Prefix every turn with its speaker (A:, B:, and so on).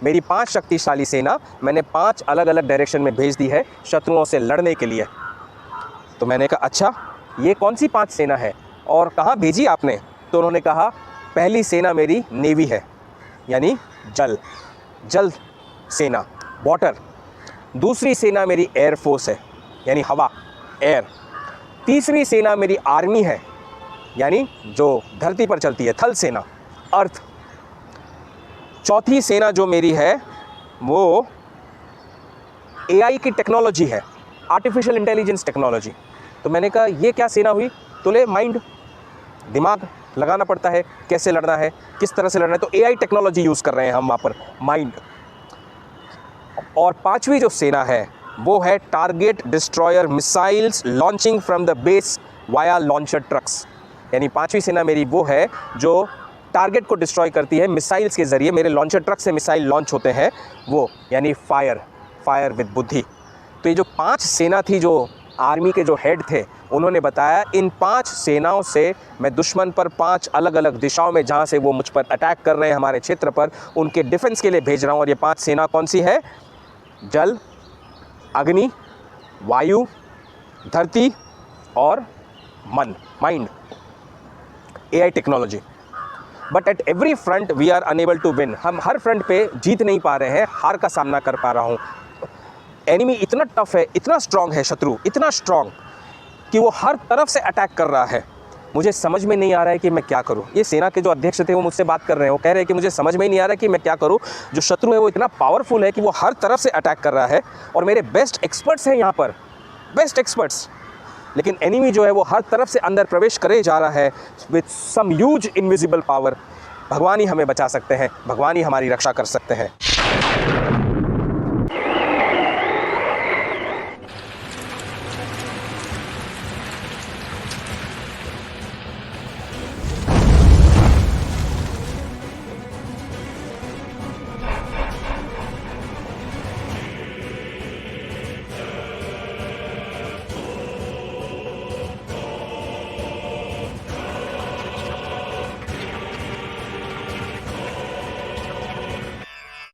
A: मेरी 5 शक्तिशाली सेना मैंने 5 अलग अलग डायरेक्शन में भेज दी है शत्रुओं से लड़ने के लिए। तो मैंने कहा अच्छा, ये कौन सी 5 सेना है और कहाँ भेजी आपने? तो उन्होंने कहा पहली सेना मेरी नेवी है, यानी जल सेना, वाटर। दूसरी सेना मेरी एयरफोर्स है, यानी हवा, एयर। तीसरी सेना मेरी आर्मी है, यानी जो धरती पर चलती है, थल सेना, अर्थ। चौथी सेना जो मेरी है वो एआई की टेक्नोलॉजी है, आर्टिफिशियल इंटेलिजेंस टेक्नोलॉजी। तो मैंने कहा ये क्या सेना हुई? तो माइंड, दिमाग लगाना पड़ता है, कैसे लड़ना है, किस तरह से लड़ना है, तो एआई टेक्नोलॉजी यूज़ कर रहे हैं हम वहाँ पर, माइंड। और 5वीं जो सेना है वो है target destroyer missiles launching from the base via launcher trucks. यानी 5वीं सेना मेरी वो है जो टारगेट को डिस्ट्रॉय करती है मिसाइल्स के ज़रिए। मेरे लॉन्चर ट्रक से मिसाइल लॉन्च होते हैं वो, यानी फायर विद बुद्धि। तो ये जो 5 सेना थी, जो आर्मी के जो हेड थे, उन्होंने बताया इन 5 सेनाओं से मैं दुश्मन पर 5 अलग अलग दिशाओं में, जहाँ से वो मुझ पर अटैक कर रहे हैं हमारे क्षेत्र पर, उनके डिफेंस के लिए भेज रहा हूँ। और ये 5 सेना कौन सी है? जल, अग्नि, वायु, धरती और mind, AI technology. But at every front we are unable to win. हम हर फ्रंट पे जीत नहीं पा रहे हैं, हार का सामना कर पा रहा हूँ। एनिमी इतना टफ है, इतना स्ट्रांग है, शत्रु इतना स्ट्रांग कि वो हर तरफ से अटैक कर रहा है। मुझे समझ में नहीं आ रहा है कि मैं क्या करूं। ये सेना के जो अध्यक्ष थे वो मुझसे बात कर रहे हैं, वो कह रहे हैं कि मुझे समझ में ही नहीं आ रहा है कि मैं क्या करूं। जो शत्रु है वो इतना पावरफुल है कि वो हर तरफ से अटैक कर रहा है और मेरे बेस्ट एक्सपर्ट्स हैं यहाँ पर, बेस्ट एक्सपर्ट्स, लेकिन एनिमी जो है वो हर तरफ से अंदर प्रवेश करे जा रहा है with some huge invisible power. भगवान ही हमें बचा सकते हैं, भगवान ही हमारी रक्षा कर सकते हैं।